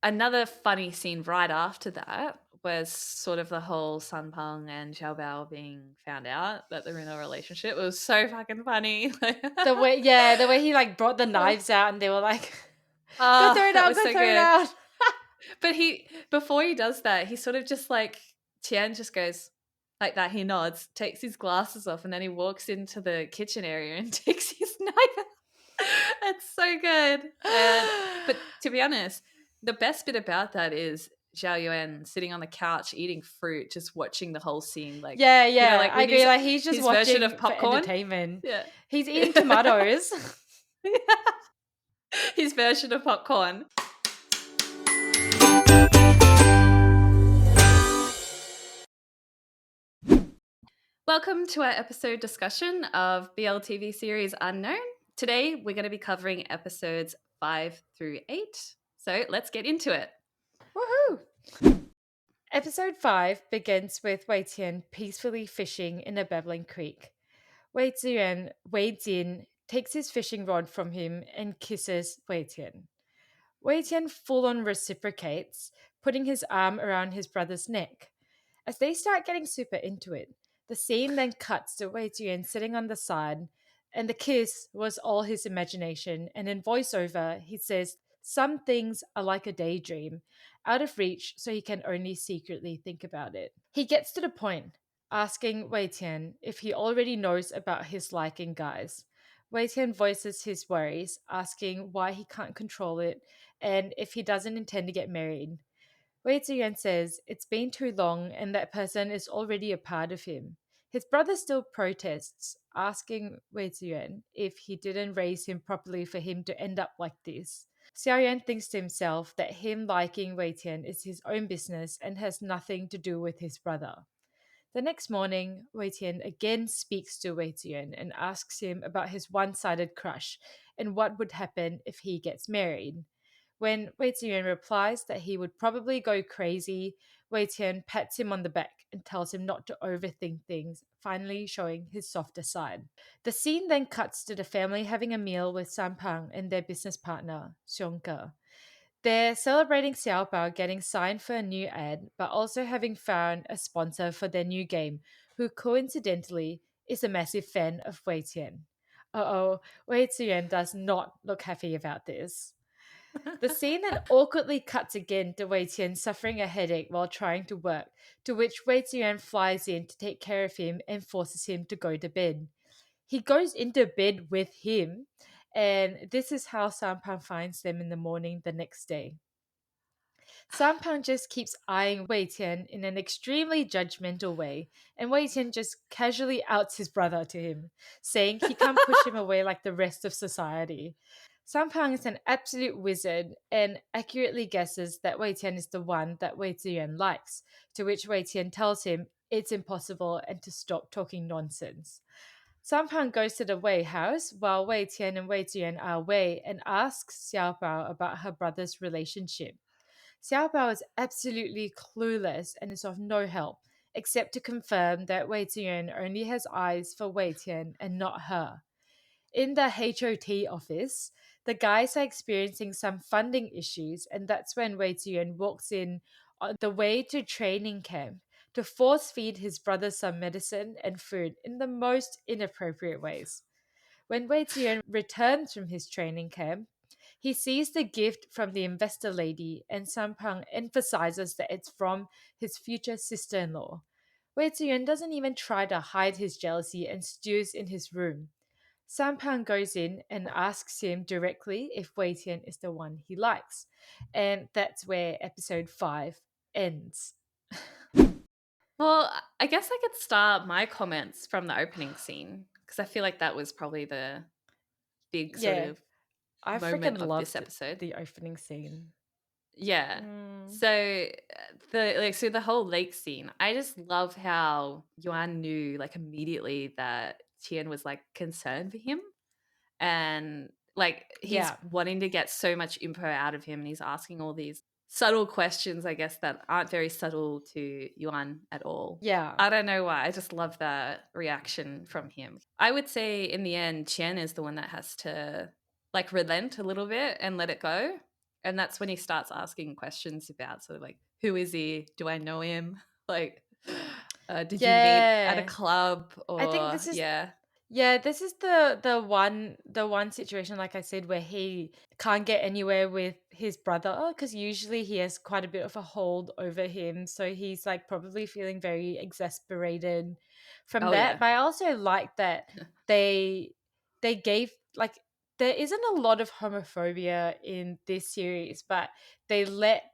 another funny scene right after that was sort of the whole Sunpeng and Xiaobao being found out that they're in a relationship. It was so fucking funny. The way he like brought the knives out and they were like, go throw Oh, it that out, was go so throw it good. out. But before he does that, he sort of just like Tian just goes like that. He nods, takes his glasses off, and then he walks into the kitchen area and takes his knife out. It's so good. But to be honest, the best bit about that is Zhao Yuan sitting on the couch eating fruit, just watching the whole scene. Like, Yeah, like I when agree. Like he's just his version of watching for popcorn. entertainment. Yeah. He's eating tomatoes. His version of popcorn. Welcome to our episode discussion of BL TV series Unknown. Today, we're going to be covering episodes 5 through 8. So let's get into it. Woohoo! Episode 5 begins with Wei Tian peacefully fishing in a babbling creek. Wei Zhi Yuan wades in, takes his fishing rod from him, and kisses Wei Tian. Wei Tian full on reciprocates, putting his arm around his brother's neck. As they start getting super into it, the scene then cuts to Wei Jian sitting on the side, and the kiss was all his imagination. And in voiceover, he says, some things are like a daydream, out of reach, so he can only secretly think about it. He gets to the point, asking Wei Tian if he already knows about his liking guys. Wei Tian voices his worries, asking why he can't control it and if he doesn't intend to get married. Wei Ziyuan says it's been too long and that person is already a part of him. His brother still protests, asking Wei Ziyuan if he didn't raise him properly for him to end up like this. Xiaoyan thinks to himself that him liking Wei Tian is his own business and has nothing to do with his brother. The next morning, Wei Tian again speaks to Wei Ziyan and asks him about his one-sided crush and what would happen if he gets married. When Wei Ziyan replies that he would probably go crazy, Wei Tian pats him on the back and tells him not to overthink things, finally showing his softer side. The scene then cuts to the family having a meal with Sampang and their business partner, Xiongke. They're celebrating Xiaobao getting signed for a new ad, but also having found a sponsor for their new game, who coincidentally is a massive fan of Wei Tian. Uh-oh, Wei Tian does not look happy about this. The scene then awkwardly cuts again to Wei Tian suffering a headache while trying to work, to which Wei Tian flies in to take care of him and forces him to go to bed. He goes into bed with him, and this is how Sampan finds them in the morning the next day. Sampan just keeps eyeing Wei Tian in an extremely judgmental way, and Wei Tian just casually outs his brother to him, saying he can't push him away like the rest of society. Sampan is an absolute wizard and accurately guesses that Wei Tian is the one that Wei Ziyuan likes, to which Wei Tian tells him it's impossible and to stop talking nonsense. Sampan goes to the Wei house while Wei Tian and Wei Ziyuan are away and asks Xiaobao about her brother's relationship. Xiaobao is absolutely clueless and is of no help, except to confirm that Wei Ziyuan only has eyes for Wei Tian and not her. In the HOT office, the guys are experiencing some funding issues, and that's when Wei Ziyuan walks in on the way to training camp to force feed his brother some medicine and food in the most inappropriate ways. When Wei Ziyuan returns from his training camp, he sees the gift from the investor lady, and Sampang emphasizes that it's from his future sister in law. Wei Ziyuan doesn't even try to hide his jealousy and stews in his room. Sampang goes in and asks him directly if Wei Tian is the one he likes. And that's where episode 5 ends. Well, I guess I could start my comments from the opening scene because I feel like that was probably the big sort Yeah, of I moment freaking of this loved episode. the opening scene. Yeah. Mm. So the whole lake scene, I just love how Yuan knew like immediately that Tian was like concerned for him, and like he's Yeah, wanting to get so much info out of him, and he's asking all these subtle questions, I guess, that aren't very subtle to Yuan at all. yeah. I don't know why. I just love that reaction from him. I would say in the end, Qian is the one that has to like relent a little bit and let it go. And that's when he starts asking questions about sort of like, who is he? Do I know him? Like, did you meet at a Yeah. club? I think Or this is yeah. Yeah, this is the one situation, like I said, where he can't get anywhere with his brother because usually he has quite a bit of a hold over him. So he's like probably feeling very exasperated from Oh that. yeah. But I also like that they they gave like there isn't a lot of homophobia in this series, but they let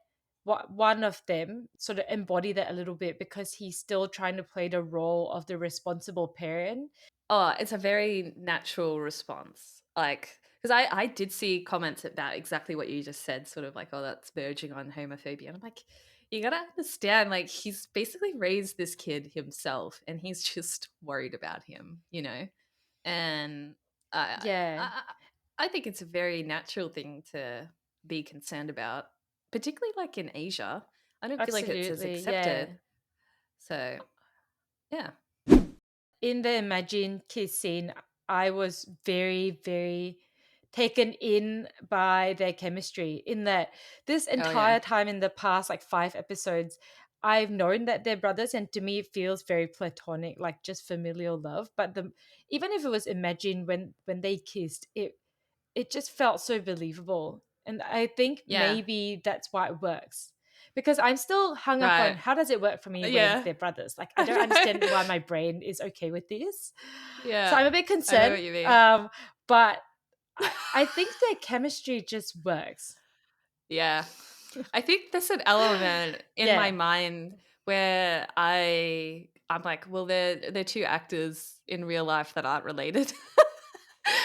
one of them sort of embody that a little bit because he's still trying to play the role of the responsible parent. Oh, it's a very natural response. Like, because I did see comments about exactly what you just said, sort of like, oh, that's verging on homophobia. And I'm like, you gotta understand, like, he's basically raised this kid himself and he's just worried about him, you know? And Yeah. I, I think it's a very natural thing to be concerned about, particularly like in Asia. I don't feel like it's as Absolutely, yeah. accepted. So, yeah. In the Imagine kiss scene, I was very, very taken in by their chemistry. In that this Oh, yeah. entire time in the past, like 5 episodes, I've known that they're brothers, and to me, it feels very platonic, like just familial love. But the even if it was Imagine when they kissed, it just felt so believable. And I think Yeah. maybe that's why it works. Because I'm still hung up on Right. how does it work for me when Yeah. they're brothers? Like I I don't understand know. why my brain is okay with this. So Yeah. I'm a bit I know concerned. what you mean. But I think their chemistry just works. Yeah. I think there's an element in my Yeah. mind where I'm like, well, they're two actors in real life that aren't related.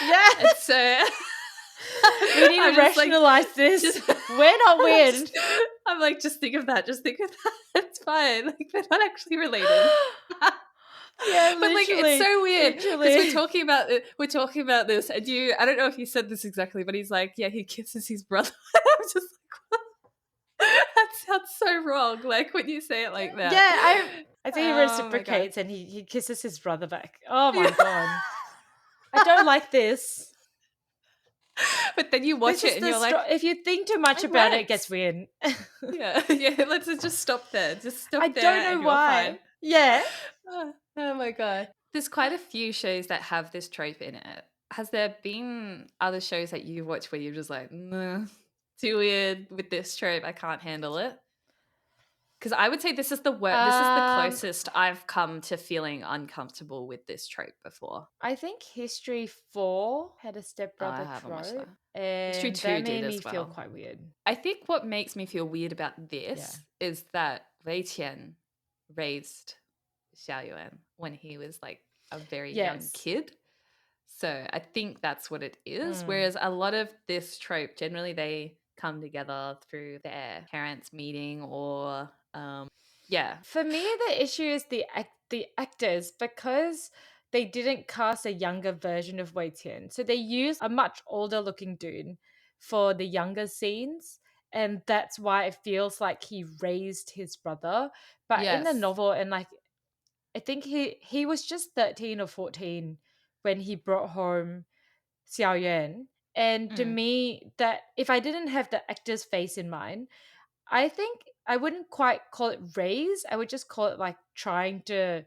Yeah. And so We need to I'm just like, rationalize this. just We're not weird. I'm like, just think of that. Just think of that. It's fine. Like they're not actually related. Yeah, But like it's literally. so weird because Literally. we're talking about this, and I don't know if he said this exactly, but he's like, yeah, he kisses his brother. I'm just like, what? That sounds so wrong. Like when you say it like Yeah, that. I think he Oh my god. reciprocates and he kisses his brother back. Oh my Yeah. god. I don't like this. But then you This watch is it and the you're like, if you think too much it about it, it gets works. weird. Yeah, yeah. Let's just stop there. Just I stop don't there, know and you're fine. why. Yeah. Oh my god. There's quite a few shows that have this trope in it. Has there been other shows that you've watched where you're just like, nah, too weird with this trope, I can't handle it? Because I would say this is the Um closest I've come to feeling uncomfortable with this trope before. I think History 4 had a Oh, I stepbrother haven't watched trope, that. History and that 2 made did me as feel well. quite weird. I think what makes me feel weird about Yeah. this is that Wei Qian raised Xiaoyuan when he was like a very young Yes. kid. So I think that's what it is. Mm. Whereas a lot of this trope, generally they come together through their parents meeting or yeah. For me, the issue is the actors because they didn't cast a younger version of Wei Tian. So they used a much older looking dude for the younger scenes. And that's why it feels like he raised his brother. But in the Yes. novel, and like I think he was just 13 or 14 when he brought home Xiao Yuan. And to Mm. me, that if I didn't have the actor's face in mind, I think I wouldn't quite call it raise. I would just call it like trying to,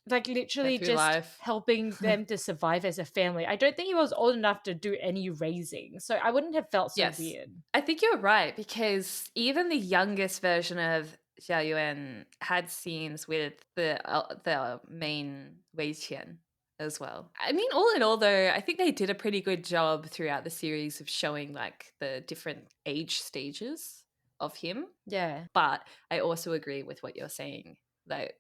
like Get literally through just life. helping them to survive as a family. I don't think he was old enough to do any raising. So I wouldn't have felt so Yes. weird. I think you're right because even the youngest version of Xia Yuan had scenes with the main Wei Qian as well. I mean, all in all, though, I think they did a pretty good job throughout the series of showing like the different age stages of him. Yeah. But I also agree with what you're saying, that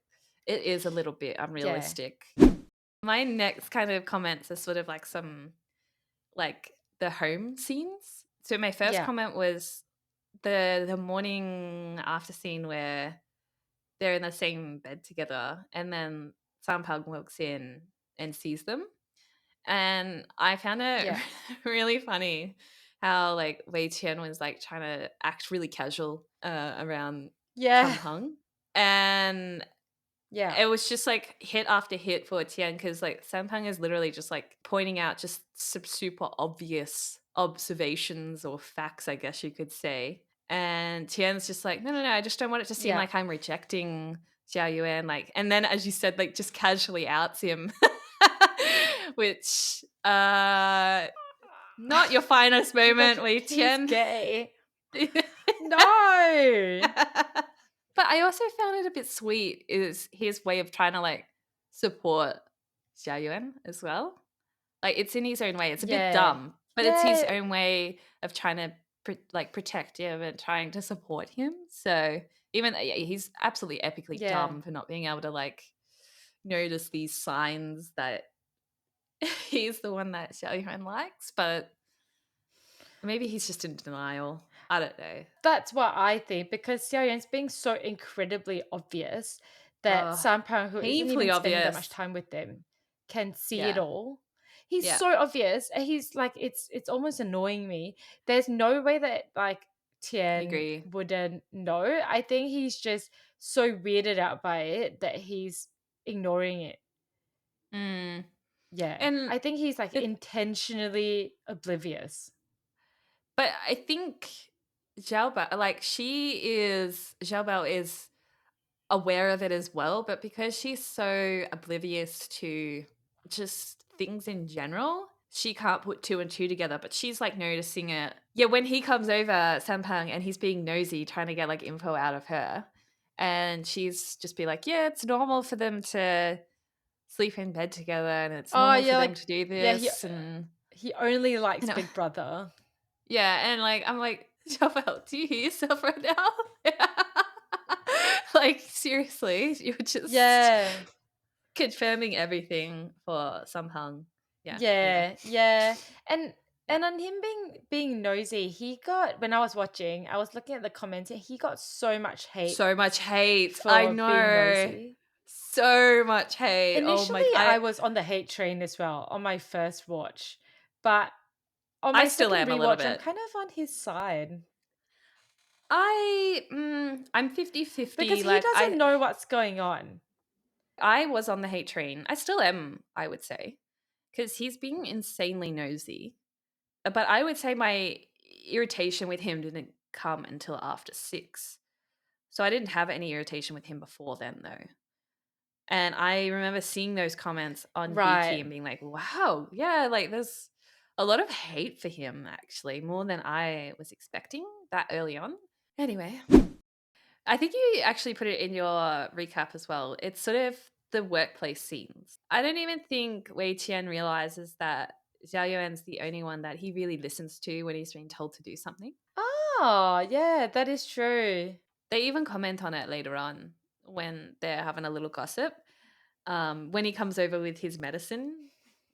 it is a little bit Yeah. unrealistic. My next kind of comments are sort of like some like the home scenes. So my first Yeah. comment was the morning after scene where they're in the same bed together and then Sampag walks in and sees them. And I found it Yeah. really funny how like Wei Tian was like trying to act really casual around Yeah. Sampang. And Yeah. it was just like hit after hit for Tian because like Sampang is literally just like pointing out just some super obvious observations or facts, I guess you could say. And Tian's just like, no, I just don't want it to seem Yeah. like I'm rejecting Xiao Yuan. Like, and then as you said, like just casually outs him, which not your finest moment, Wei He's Tian. gay. No. But I also found it a bit sweet is his way of trying to like support Xiao Yuan as well. Like it's in his own way. It's a bit Yeah. dumb, but it's his Yeah. own way of trying to protect him and trying to support him. So even yeah, he's absolutely epically Yeah. dumb for not being able to like notice these signs that he's the one that Xiao Yuan likes, but maybe he's just in denial. I don't know. That's what I think, because Xiao Yuan's being so incredibly obvious that Oh, Sampan, who isn't painfully even spending that much obvious. time with them, can see it Yeah. all. He's Yeah. so obvious. And he's like, it's almost annoying me. There's no way that like Tian Agree. wouldn't know. I think he's just so weirded out by it that he's ignoring it. Mm. Yeah. And I think he's like it, intentionally oblivious. but I think Xiao Bao is aware of it as well, but because she's so oblivious to just things in general, she can't put two and two together, but she's like noticing it. Yeah, when he comes over, Sampang, and he's being nosy, trying to get like info out of her. And she's just be like, yeah, it's normal for them to sleep in bed together and it's Oh normal for yeah, them like to do yeah, this. And, he only likes you know, Big Brother. yeah. And like, I'm like, Javel, do you hear yourself right now? Like, seriously, you're just Yeah. confirming everything for Samhang. Yeah. Anyway. Yeah. And Yeah. on him being nosy, he got, when I was watching, I was looking at the comments and he got so much hate So much hate. I for being know. nosy. So much hate. Oh Initially, my I was on the hate train as well on my first watch, but on I my still second am a little rewatch, I'm bit. kind of on his side I'm 50-50. because he Like doesn't know what's going on. I was on the hate train. I still am, I would say, because he's being insanely nosy. But I would say my irritation with him didn't come until after 6. So I didn't have any irritation with him before then, though. And I remember seeing those comments on Viki Right. and being like, wow, yeah, like there's a lot of hate for him, actually, more than I was expecting that early on. Anyway, I think you actually put it in your recap as well. It's sort of the workplace scenes. I don't even think Wei Qian realizes that Xiao Yuan's the only one that he really listens to when he's being told to do something. Oh, yeah, that is true. They even comment on it later on when they're having a little gossip. When he comes over with his medicine,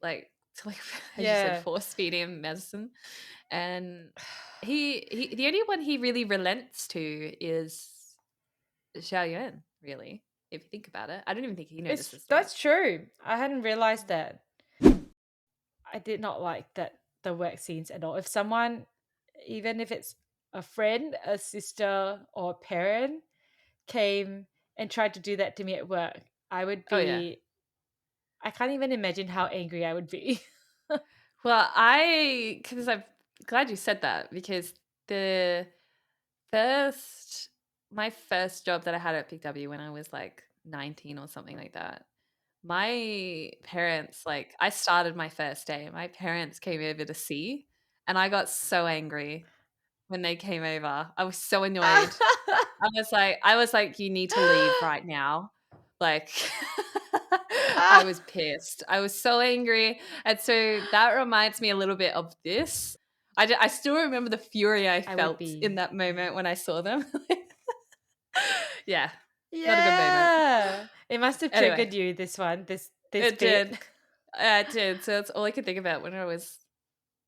like to like as you said, Yeah. force feed him medicine, and he the only one he really relents to is Xiao Yuan. Really, if you think about it, I don't even think he notices that. That's true. I hadn't realized that. I did not like that the work scenes at all. If someone, even if it's a friend, a sister, or a parent, came and tried to do that to me at work, I would Oh yeah. be. I can't even imagine how angry I would be. Well, because I'm glad you said that because the first my first job that I had at Big W when I was like 19 or something like that. My parents, like, I started my first day. My parents came over to see, and I got so angry when they came over. I was so annoyed. I was like, "You need to leave right now." Like, I was pissed. I was so angry, and so that reminds me a little bit of this. I still remember the fury I I would felt in be. that moment when I saw them. Yeah, not a good moment. Yeah. It must have Anyway. triggered you, this one, this It bit. did. It did. So that's all I could think about when I was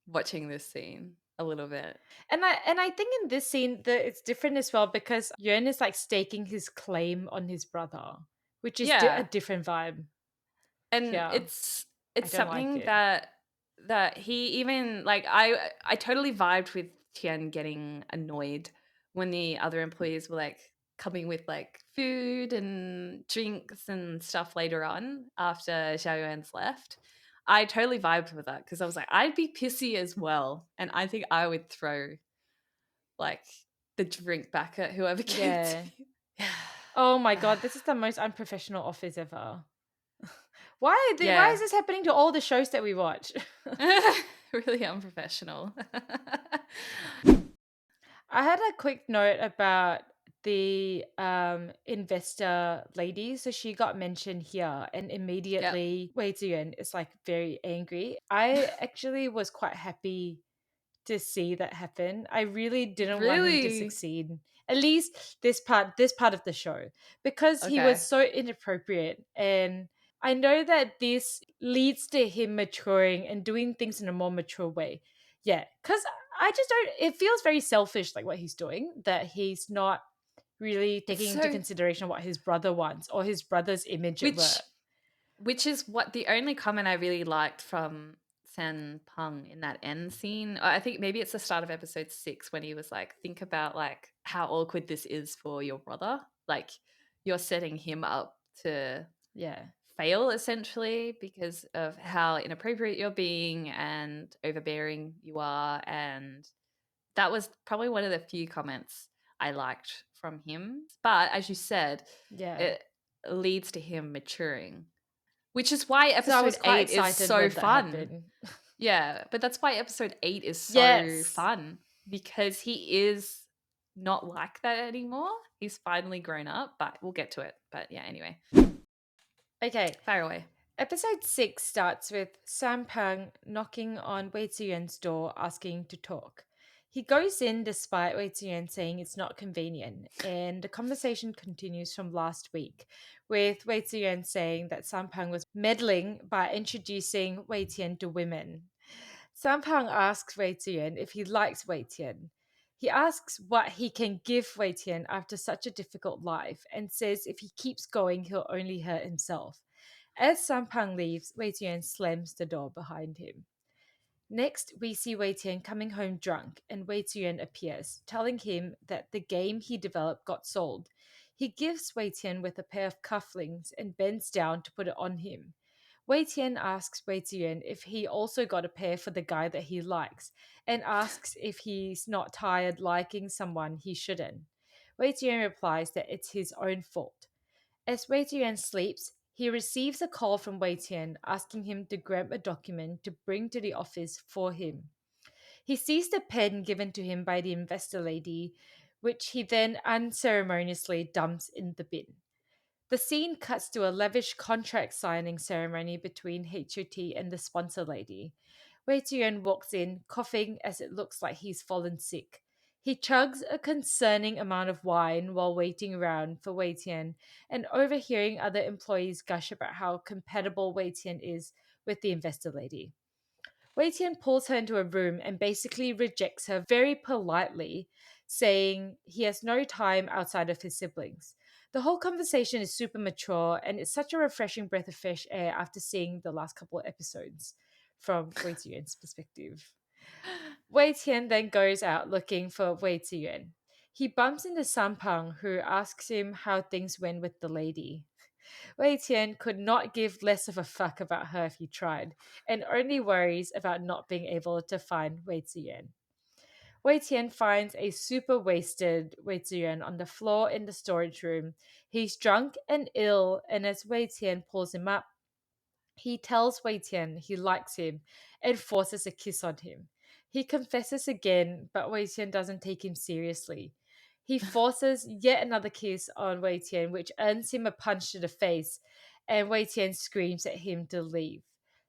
watching this scene a little bit. And I think in this scene that it's different as well because Yuan is like staking his claim on his brother, which is a Yeah. different vibe And here. I it's don't like something it. that he even like I totally vibed with Tian getting annoyed when the other employees were like coming with like food and drinks and stuff later on after Xiao Yuan's left. I totally vibed with that because I was like, I'd be pissy as well. And I think I would throw like the drink back at whoever gave it to Yeah. me. Oh my god, this is the most unprofessional office ever. Why is Yeah. this happening to all the shows that we watch? Really unprofessional. I had a quick note about the investor lady. So she got mentioned here, and Yep. immediately Wei Ziyuan is like very angry. I actually was quite happy to see that happen. I really didn't want him to Really? succeed. At least this part of the show, because he was Okay. so inappropriate, and I know that this leads to him maturing and doing things in a more mature way. Yeah, cuz I just don't, it feels very selfish like what he's doing, that he's not really It's taking into so consideration what his brother wants or his brother's image at work. which which is what the only comment I really liked from San Peng in that end scene. I think maybe it's the start of episode 6 when he was like, think about like how awkward this is for your brother. Like you're setting him up to Yeah. fail essentially because of how inappropriate you're being and overbearing you are. And that was probably one of the few comments I liked from him. But as you said, Yeah. it leads to him maturing, which is why So I was episode quite 8 is excited so when that fun. happened. Yeah, but that's why episode 8 is so Yes. fun because he is not like that anymore. He's finally grown up, but we'll get to it. But yeah, anyway, Okay. fire away. Episode 6 starts with Sampang knocking on Wei Ziyuan's door asking to talk. He goes in despite Wei Ziyuan saying it's not convenient, and the conversation continues from last week, with Wei Ziyuan saying that Sampang was meddling by introducing Wei Tian to women. Sampang asks Wei Ziyuan if he likes Wei Tian. He asks what he can give Wei Tian after such a difficult life, and says if he keeps going, he'll only hurt himself. As Sampang leaves, Wei Tian slams the door behind him. Next, we see Wei Tian coming home drunk, and Wei Tian appears, telling him that the game he developed got sold. He gives Wei Tian with a pair of cufflinks and bends down to put it on him. Wei Tian asks Wei Tian if he also got a pair for the guy that he likes, and asks if he's not tired liking someone he shouldn't. Wei Tian replies that it's his own fault. As Wei Tian sleeps, he receives a call from Wei Tian asking him to grab a document to bring to the office for him. He sees the pen given to him by the investor lady, which he then unceremoniously dumps in the bin. The scene cuts to a lavish contract signing ceremony between HOT and the sponsor lady. Wei Ziyuan walks in, coughing as it looks like he's fallen sick. He chugs a concerning amount of wine while waiting around for Wei Tian and overhearing other employees gush about how compatible Wei Tian is with the investor lady. Wei Tian pulls her into a room and basically rejects her very politely, saying he has no time outside of his siblings. The whole conversation is super mature, and it's such a refreshing breath of fresh air after seeing the last couple of episodes from Wei Ziyuan's perspective. Wei Tian then goes out looking for Wei Ziyuan. He bumps into Sampang, who asks him how things went with the lady. Wei Tian could not give less of a fuck about her if he tried, and only worries about not being able to find Wei Ziyuan. Wei Tian finds a super wasted Wei Ziyuan on the floor in the storage room. He's drunk and ill, and as Wei Tian pulls him up, he tells Wei Tian he likes him and forces a kiss on him. He confesses again, but Wei Tian doesn't take him seriously. He forces yet another kiss on Wei Tian, which earns him a punch to the face, and Wei Tian screams at him to leave.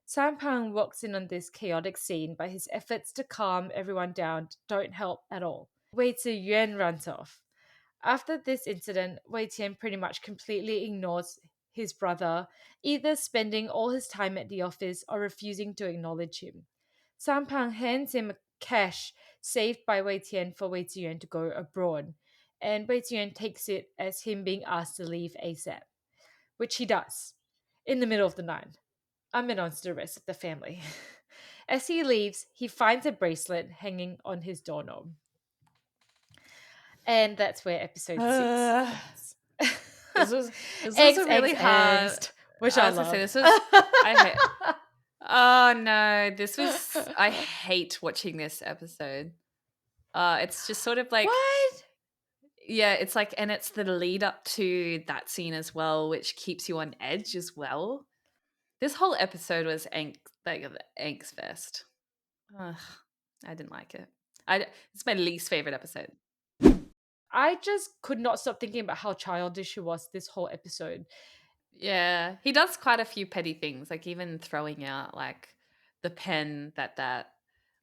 Sampang walks in on this chaotic scene, but his efforts to calm everyone down don't help at all. Wei Ziyuan runs off. After this incident, Wei Tian pretty much completely ignores his brother, either spending all his time at the office or refusing to acknowledge him. Sampang hands him cash saved by Wei Tian for Wei Ziyuan to go abroad, and Wei Ziyuan takes it as him being asked to leave ASAP, which he does, in the middle of the night, unbeknownst to the rest of the family. As he leaves, he finds a bracelet hanging on his doorknob. And that's where episode 6 Uh, ends. this was this was Eggs, a eggs, really hard. angst, which I I was gonna say love. this was. I hate. Oh no, I hate watching this episode. It's just sort of like, What? yeah, it's like, and it's the lead up to that scene as well, which keeps you on edge as well. This whole episode was like an angst fest. Ugh, I didn't like it. It's my least favorite episode. I just could not stop thinking about how childish she was this whole episode. Yeah, he does quite a few petty things, like even throwing out like the pen that The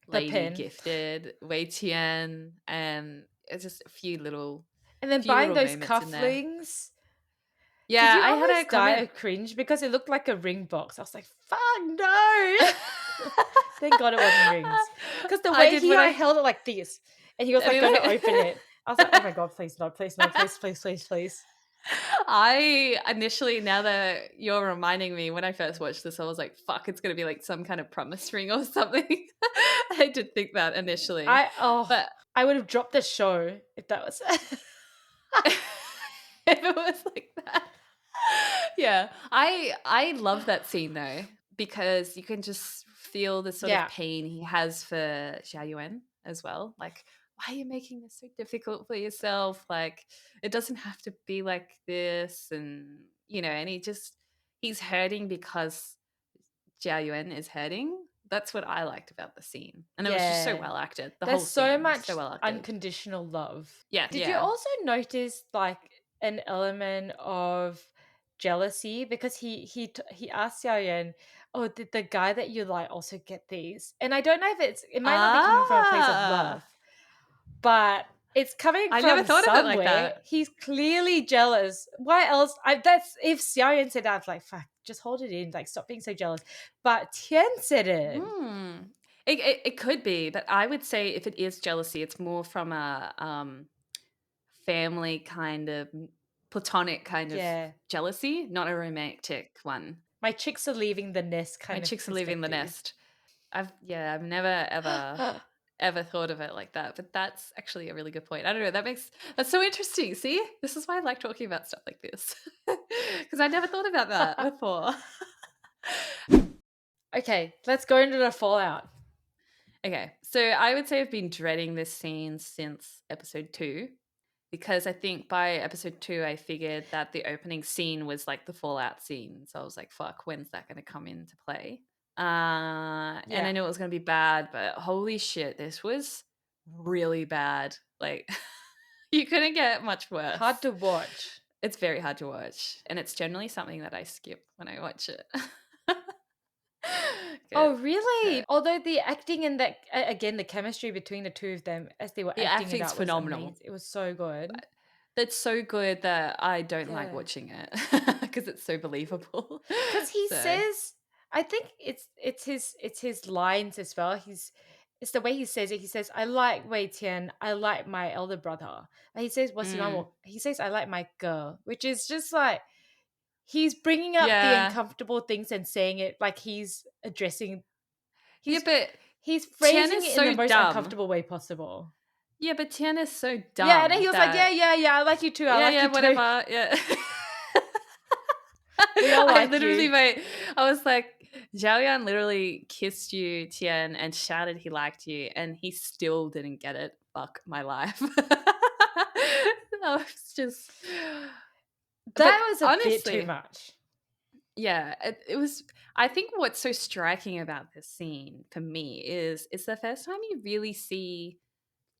lady pen. gifted Wei Tian, and it's just a And then few buying little those moments in there. cufflinks. Did Yeah, you I had a almost die comment. of cringe because it looked like a ring box? I was like, fuck no. Thank God it wasn't rings. Because the I way did when I held it like this and he was and like he going to like open it. I was like, oh my God, please no, please no, please, please, please, please. I initially, now that you're reminding me, when I first watched this, I was like, fuck, it's gonna be like some kind of promise ring or something. I did think that initially. But I would have dropped the show if that was if it was like that. Yeah. I love that scene though, because you can just feel the sort of Yeah. pain he has for Xia Yuan as well. Like, why are you making this so difficult for yourself? Like, it doesn't have to be like this. And, and he's hurting because Jia Yuan is hurting. That's what I liked about the scene. And it was just so Yeah. well acted. The There's whole so scene was much so well acted. unconditional love. Yeah, Did you yeah. also notice like an element of jealousy because he asked Xiao Yan, "Oh, did the guy that you like also get these?" And I don't know if it might not be coming from a place of Ah, love, but it's coming I never from thought of it like somewhere. that. He's clearly jealous. Why else? That's if Xiao Yan said that, I'd like, fuck, just hold it in, like stop being so jealous. But Tian said it. Hmm. It could be, but I would say if it is jealousy, it's more from a family kind of platonic kind of Yeah. jealousy, not a romantic one. My chicks are leaving the nest My kind of chicks are leaving the perspective. nest. I've never ever thought of it like that, but that's actually a really good point. I don't know. That's so interesting. See, this is why I like talking about stuff like this, because I never thought about that before. Okay, let's go into the fallout. Okay, so I would say I've been dreading this scene since episode 2, because I think by episode 2 I figured that the opening scene was like the fallout scene. So I was like, fuck, when's that going to come into play? And I knew it was going to be bad, but holy shit, this was really bad. Like, you couldn't get much worse. Hard to watch. It's very hard to watch, and it's generally something that I skip when I watch it. Oh, Good. really? Yeah. Although the acting and that again, the chemistry between the two of them as they were The acting it acting's out was phenomenal. amazing. It was so good. That's so good that I don't like Yeah. watching it because it's so believable. Because he So says, I think it's his lines as well. It's the way he says it. He says, "I like Wei Tian. I like my elder brother." And he says, "What's your mm, name?" He says, "I like my girl," which is just like he's bringing up the yeah, uncomfortable things and saying it like he's addressing. yeah, He's but he's Tian phrasing is it in the so most dumb. uncomfortable way possible. Yeah, but Tian is so Yeah, and then dumb he was like, "Yeah, that yeah, yeah. I like you too. I like yeah, you too. whatever, yeah. We all I like literally you." made. I was like, Zhao Literally kissed you, Tian, and shouted he liked you, and he still didn't get it. Fuck my life. I was just. But That was a bit too honestly, much. yeah, it was. I think what's so striking about this scene for me is it's the first time you really see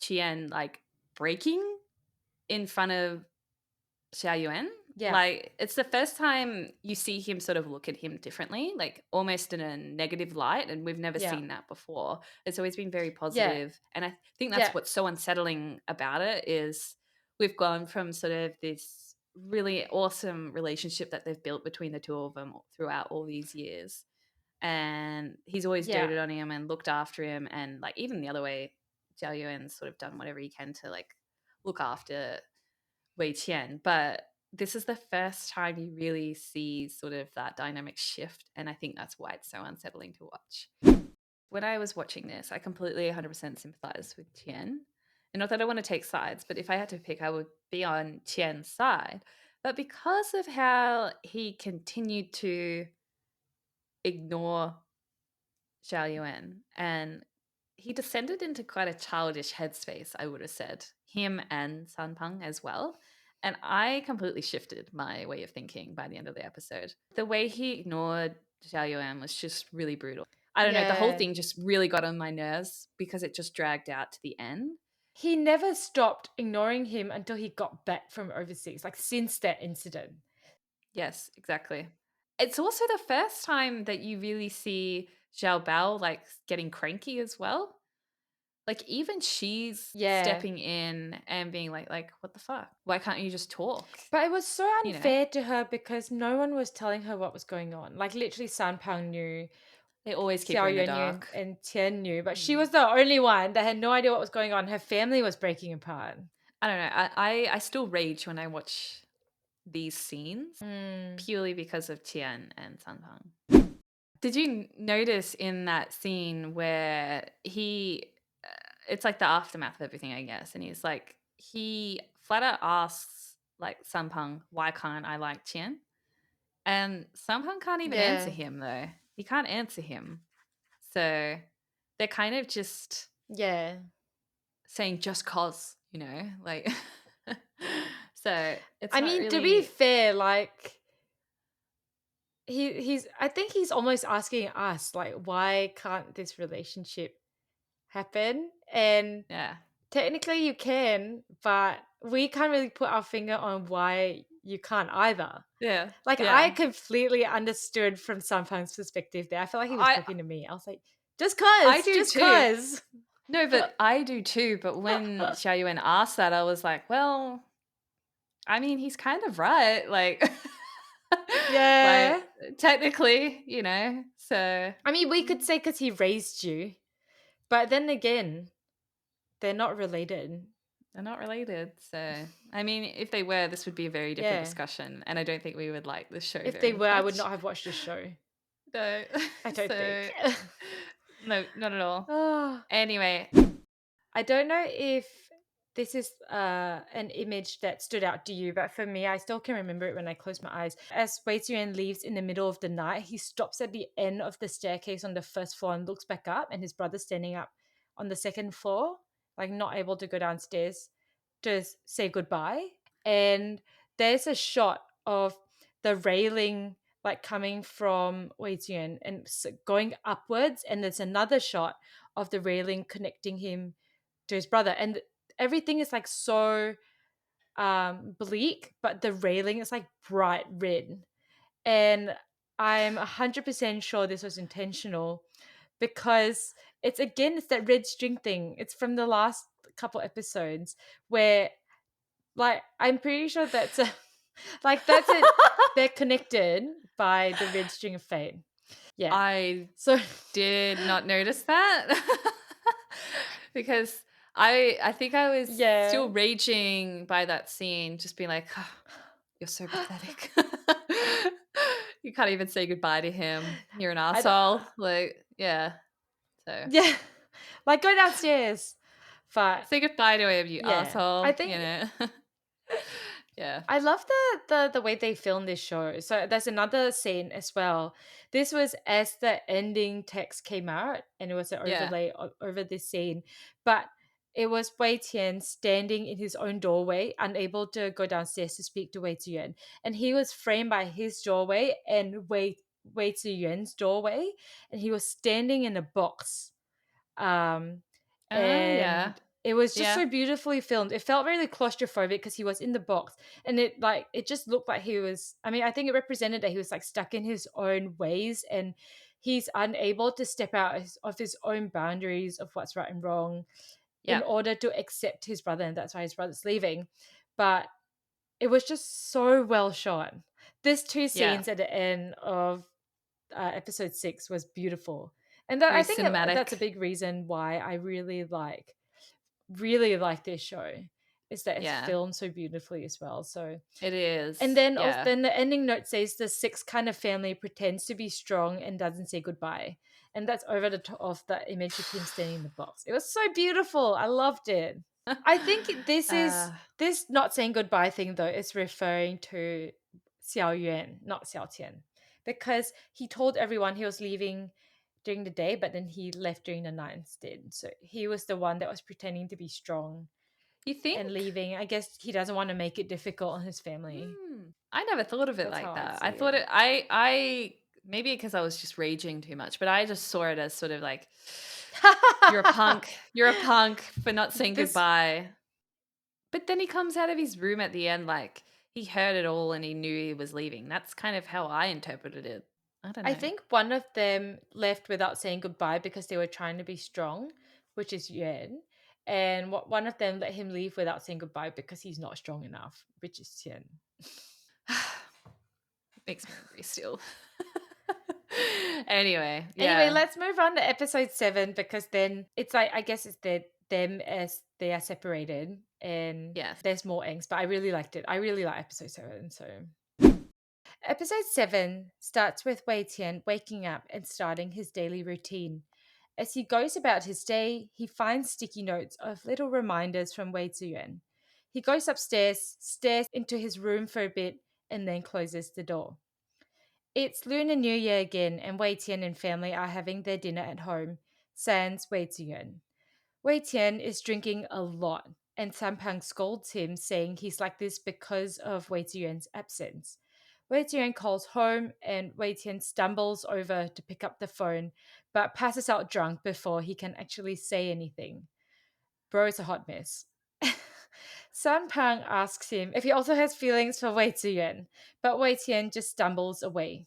Qian like breaking in front of Xia Yuan. Yeah, Like, it's the first time you see him sort of look at him differently, like almost in a negative light, and we've never yeah, seen that before. It's always been very yeah, positive, and I think that's yeah, what's so unsettling about it is we've gone from sort of this really awesome relationship that they've built between the two of them throughout all these years, and he's always yeah, doted on him and looked after him, and like even the other way, Jiao Yuan's sort of done whatever he can to like look after Wei Qian, but this is the first time you really see sort of that dynamic shift, and I think that's why it's so unsettling to watch. When I was watching this, I completely 100% sympathized with Qian. And not that I want to take sides, but if I had to pick, I would be on Qian's side. But because of how he continued to ignore Zhao Yuan, and he descended into quite a childish headspace, I would have said. Him and Sanpeng as well. And I completely shifted my way of thinking by the end of the episode. The way he ignored Zhao Yuan was just really brutal. I don't know, the whole Yeah. thing just really got on my nerves because it just dragged out to the end. He never stopped ignoring him until he got back from overseas, like since that incident. Yes, exactly. It's also the first time that you really see Zhao Bao like getting cranky as well. Like even she's Yeah. stepping in and being like, what the fuck? Why can't you just talk? But it was so You know, unfair to her because no one was telling her what was going on. Like literally Sanpang knew, they always keep her Xiao in the Yuan knew, dark. and Tian knew, but she Mm. was the only one that had no idea what was going on. Her family was breaking apart. I don't know. I still rage when I watch these scenes Mm. purely because of Tian and Sanpang. Did you notice in that scene where it's like the aftermath of everything, I guess, and he's like, he flat out asks like Sanpang, why can't I like Tian? And Sampan can't even answer Yeah. him though. He can't answer him. So they're kind of just Yeah. saying just cause, like so it's I not mean, to be really fair, like he's I think he's almost asking us like why can't this relationship happen? And yeah. technically you can, but we can't really put our finger on why you can't either. Yeah. Like I Yeah. completely understood from Sampan's perspective there. I felt like he was I talking to me. I was like, I do just too. cause. No, but I do too. But when Xiao Yuan asked that, I was like, well, I mean, he's kind of right. Like, Yeah. like technically, So I mean, we could say because he raised you, but then again, they're not related. they're not related. So, I mean, if they were, this would be a very different Yeah. discussion. And I don't think we would like this show If they very were, I would much. not have watched this show. No. I don't So, think. no, not at all. Oh, Anyway, I don't know if this is an image that stood out to you, but for me, I still can remember it when I close my eyes. As Wei Zhi leaves in the middle of the night, he stops at the end of the staircase on the first floor and looks back up, and his brother's standing up on the second floor, like not able to go downstairs to say goodbye. And there's a shot of the railing like coming from Wei Zhi and going upwards, and there's another shot of the railing connecting him to his brother, and everything is like so bleak, but the railing is like bright red, and I'm 100% sure this was intentional because it's that red string thing. It's from the last couple episodes where like I'm pretty sure that's a like that's it, they're connected by the red string of fate. Yeah, I so did not notice that because I think I was yeah. still raging by that scene, just being like, "Oh, you're so pathetic. You can't even say goodbye to him. You're an I don't, asshole." Like, yeah. So yeah, like go downstairs. But say goodbye to him, you yeah, I asshole. think Yeah. I love the way they filmed this show. So there's another scene as well. This was as the ending text came out, and it was an Yeah. overlay over this scene. But it was Wei Tian standing in his own doorway, unable to go downstairs to speak to Wei Ziyuan, and he was framed by his doorway and Wei Ziyuan's doorway, and he was standing in a box. Um, Oh, yeah. and it was just Yeah. so beautifully filmed. It felt really claustrophobic because he was in the box, and it just looked like he was. I mean, I think it represented that he was like stuck in his own ways, and he's unable to step out of his own boundaries of what's right and wrong in Yeah. order to accept his brother, and that's why his brother's leaving. But it was just so well shot. There's two Yeah. scenes at the end of episode 6 was beautiful, and that I Very think cinematic. that's a big reason why I really like this show, is that it's Yeah. filmed so beautifully as well. So, It and is. then also, Yeah. then the ending note says the sixth kind of family pretends to be strong and doesn't say goodbye, and that's over the top of the image of him standing in the box. It was so beautiful. I loved it. I think Uh, this not saying goodbye thing though is referring to Xiao Yuan, not Xiao Tian, because he told everyone he was leaving during the day, but then he left during the night instead. So he was the one that was pretending to be strong You and think? leaving. I guess he doesn't want to make it difficult on his family. I never thought of it That's like how I that. see I thought it. it. I maybe because I was just raging too much, but I just saw it as sort of like you're a punk. You're a punk for not saying This, goodbye. But then he comes out of his room at the end like he heard it all and he knew he was leaving. That's kind of how I interpreted it. I don't I know. think one of them left without saying goodbye because they were trying to be strong, which is Yuan. And one of them let him leave without saying goodbye because he's not strong enough, which is Qian. Makes me angry still. Anyway, Anyway, yeah. let's move on to episode 7 because then it's like I guess it's them as they are separated and Yes. there's more angst. But I really liked it. I really like episode 7. So episode 7 starts with Wei Tian waking up and starting his daily routine. As he goes about his day, he finds sticky notes of little reminders from Wei Ziyuan. He goes upstairs, stares into his room for a bit, and then closes the door. It's Lunar New Year again, and Wei Tian and family are having their dinner at home, sans Wei Ziyuan. Wei Tian is drinking a lot, and Sampang scolds him, saying he's like this because of Wei Ziyuan's absence. Wei Ziyuan calls home, and Wei Tian stumbles over to pick up the phone, but passes out drunk before he can actually say anything. Bro is a hot mess. Sampang asks him if he also has feelings for Wei Ziyuan, but Wei Tian just stumbles away.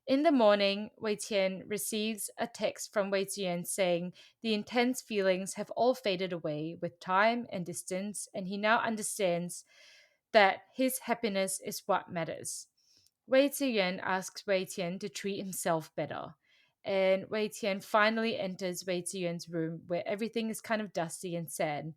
In the morning, Wei Tian receives a text from Wei Ziyuan saying the intense feelings have all faded away with time and distance, and he now understands that his happiness is what matters. Wei Ziyuan asks Wei Tian to treat himself better, and Wei Tian finally enters Wei Ziyuan's room where everything is kind of dusty and sad.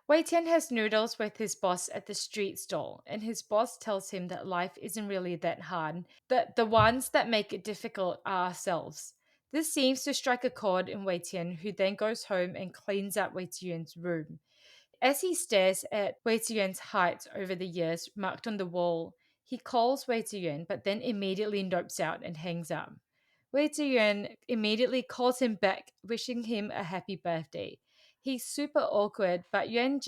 Wei Tian has noodles with his boss at the street stall, and his boss tells him that life isn't really that hard, that the ones that make it difficult are ourselves. This seems to strike a chord in Wei Tian, who then goes home and cleans up Wei Ziyuan's room. As he stares at Wei Ziyuan's height over the years marked on the wall, he calls Wei Ziyuan, but then immediately nopes out and hangs up. Wei Ziyuan immediately calls him back, wishing him a happy birthday. He's super awkward, but Yuan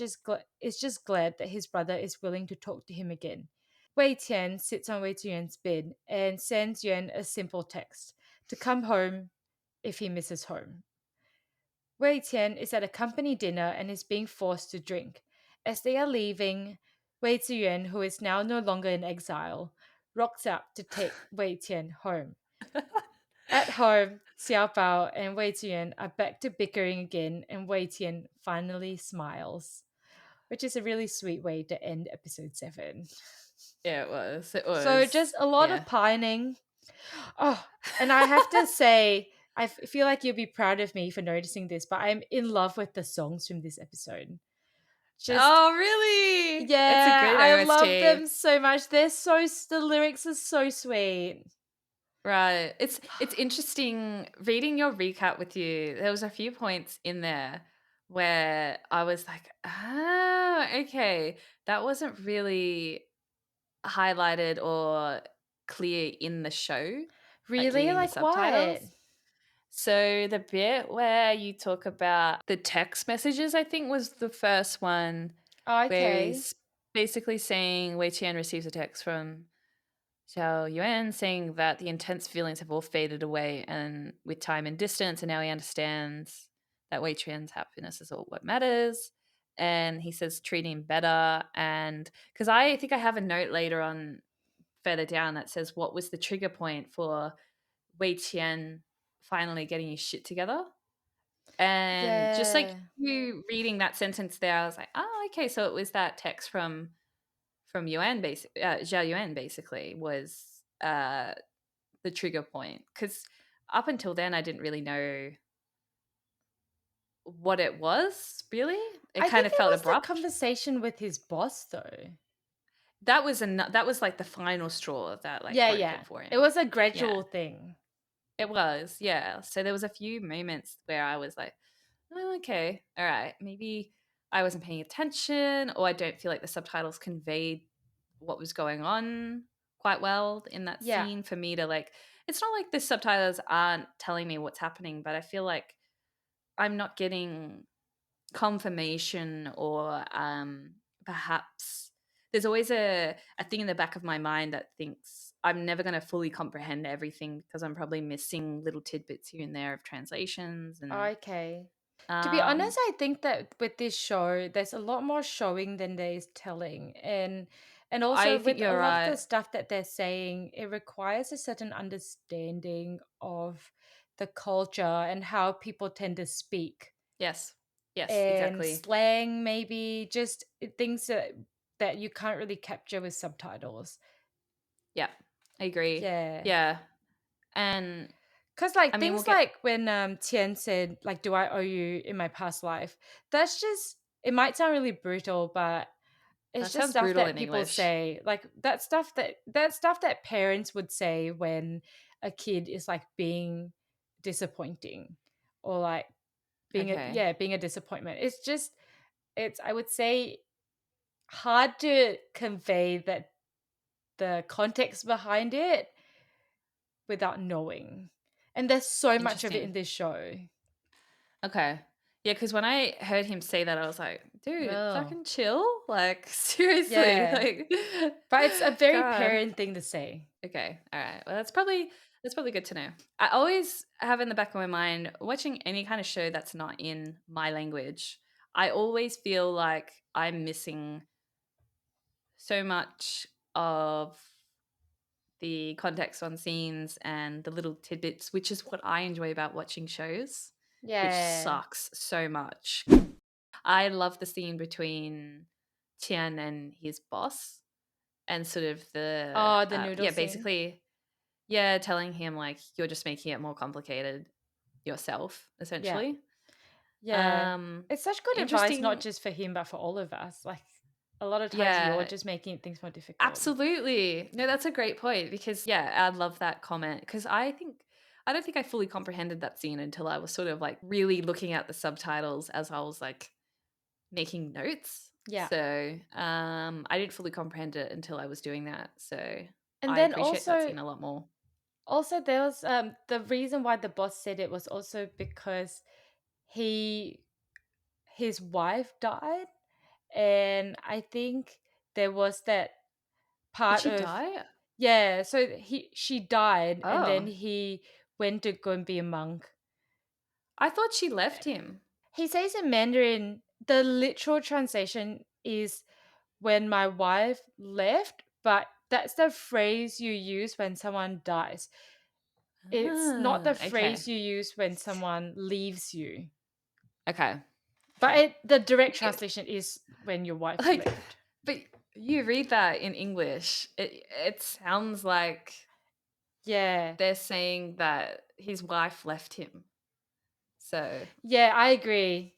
is just glad that his brother is willing to talk to him again. Wei Tian sits on Wei Ziyuan's bed and sends Yuan a simple text to come home if he misses home. Wei Tian is at a company dinner and is being forced to drink. As they are leaving, Wei Ziyuan, who is now no longer in exile, rocks up to take Wei Tian home. At home, Xiao Bao and Wei Ziyuan are back to bickering again, and Wei Tian finally smiles, which is a really sweet way to end episode 7. Yeah, it was. It So was. just a lot Yeah. of pining. Oh, and I have to say, feel like you'll be proud of me for noticing this, but I'm in love with the songs from this episode. Just Oh, really? It's a yeah, good I love OST. them so much. The lyrics are so sweet. Right. It's interesting reading your recap with you. There was a few points in there where I was like, "Ah, okay. That wasn't really highlighted or clear in the show, like Really? reading the Like what? subtitles." So the bit where you talk about the text messages, I think was the first one where Okay. he's basically saying Wei Tian receives a text from Xiao Yuan saying that the intense feelings have all faded away and with time and distance, and now he understands that Wei Tian's happiness is all what matters. And he says treating him better. And because I think I have a note later on further down that says what was the trigger point for Wei Tian finally getting his shit together. And just like Yeah. you reading that sentence there, I was like, oh, okay, so it was that text from Yuan, Zhao Yuan, basically was the trigger point. Because up until then, I didn't really know what it was. Really, it I kind think of it felt was the abrupt. conversation with his boss though. That was like the final straw that like Yeah, broke yeah. it for It him. was a Yeah, gradual thing. it was. Yeah. So there was a few moments where I was like, oh, okay, all right, maybe I wasn't paying attention, or I don't feel like the subtitles conveyed what was going on quite well in that Yeah. scene for me to like it's not like the subtitles aren't telling me what's happening, but I feel like I'm not getting confirmation or perhaps there's always a thing in the back of my mind that thinks I'm never going to fully comprehend everything because I'm probably missing little tidbits here and there of translations and Okay. To be honest, um I think that with this show, there's a lot more showing than there is telling. And I also think with a you're lot of the right. stuff that they're saying, it requires a certain understanding of the culture and how people tend to speak. Yes. Yes, And exactly. slang, maybe just things that you can't really capture with subtitles. Yeah. I agree. Yeah. Yeah. And Cause I like mean, we'll things get like when Tian said, like, do I owe you in my past life? That's just it might sound really brutal, but it's that just sounds stuff brutal that in people English. say. Like that stuff that parents would say when a kid is like being disappointing or like Okay. being a disappointment. It's I would say hard to convey that the context behind it without knowing. And there's so much of it Interesting. in this show. Okay. Yeah, because when I heard him say that, I was like, dude, Oh. fucking chill. Like, seriously. Yeah. Like, But it's a very God. parent thing to say. Okay. All right. Well, that's probably good to know. I always have in the back of my mind watching any kind of show that's not in my language. I always feel like I'm missing so much of the context on scenes and the little tidbits, which is what I enjoy about watching shows, which Yeah. sucks so much. I love the scene between Qian and his boss and sort of Oh, the noodle yeah, scene. basically, yeah, telling him like you're just making it more complicated yourself, Yeah. essentially. Yeah. Um, It's such good advice, not interesting. just for him, but for all of us. Like a lot of times you're Yeah, just making things more difficult. absolutely. No, that's a great point because yeah, I love that comment because I don't think I fully comprehended that scene until I was sort of like really looking at the subtitles as I was like making notes. Yeah. So, I didn't fully comprehend it until I was doing that. So, And I then appreciate that also scene a lot more. also there was the reason why the boss said it was also because he his wife died, and I think there was that Did part she of die? yeah, so she died and then Oh, he went to go and be a monk. I thought she left him. He says in Mandarin, the literal translation is when my wife left, but that's the phrase you use when someone dies. It's not the Okay. phrase you use when someone leaves you. Okay. But Okay. the direct Yeah, translation is when your wife like, left. but you read that in English, it sounds like Yeah. they're saying that his wife left him. So, Yeah, I agree.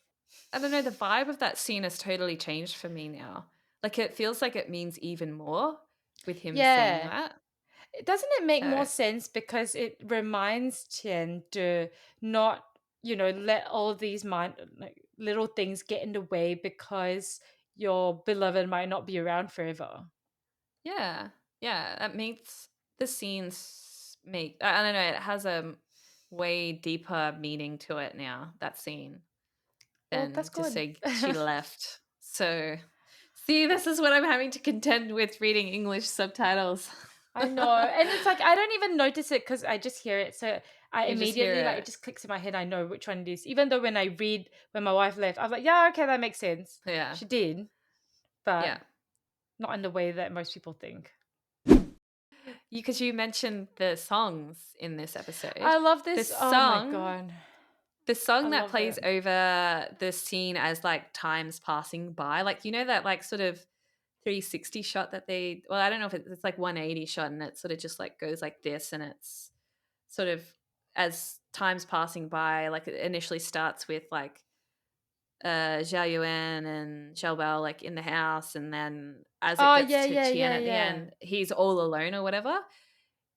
I don't know, the vibe of that scene has totally changed for me now. Like, it feels like it means even more with him saying Yeah. that. Doesn't it make more So, sense because it reminds Tian to not, let all these like, little things get in the way because your beloved might not be around forever. yeah. Yeah, that makes the scenes make I don't know, it has a way deeper meaning to it now, that scene, Well, that's than just good. say she left. So, see, this is what I'm having to contend with reading English subtitles. I know. And it's like I don't even notice it because I just hear it. So I You just hear immediately like it it. just clicks in my head. I know which one it is. Even though when I read when my wife left, I was like, yeah, okay, that makes sense. Yeah. She did, but Yeah. not in the way that most people think. Because you mentioned the songs in this I episode. love The this. Oh my song god. the I song that love plays it. over the scene as, like, time's passing by, like, you know that, like, sort of 360 shot that they well, I don't know if it's like 180 shot and it sort of just, like, goes like this and it's sort of as time's passing by, like, it initially starts with, like, Zhao Yuan and Xiao Bao, like, in the house, and then as it Oh gets yeah, to yeah, Qian yeah, at the yeah. end, he's all alone or whatever.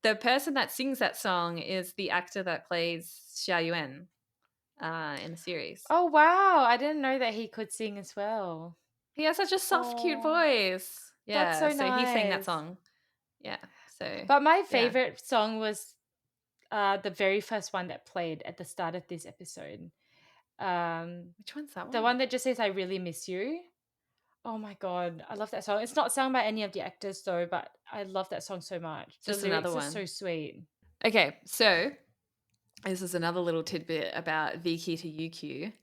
The person that sings that song is the actor that plays Xiao Yuan, in the series. Oh wow, I didn't know that he could sing as well. He has such a soft, cute Oh, voice. that's Yeah, so so he sang that nice. song. Yeah, so But my yeah. favorite song was the very first one that played at the start of this episode. Which one's that one? The one that just says "I really miss you." Oh my god, I love that song. It's not sung by any of the actors though, but I love that song so much. The Just lyrics another are so one. sweet. Okay, so this is another little tidbit about VQ to UQ.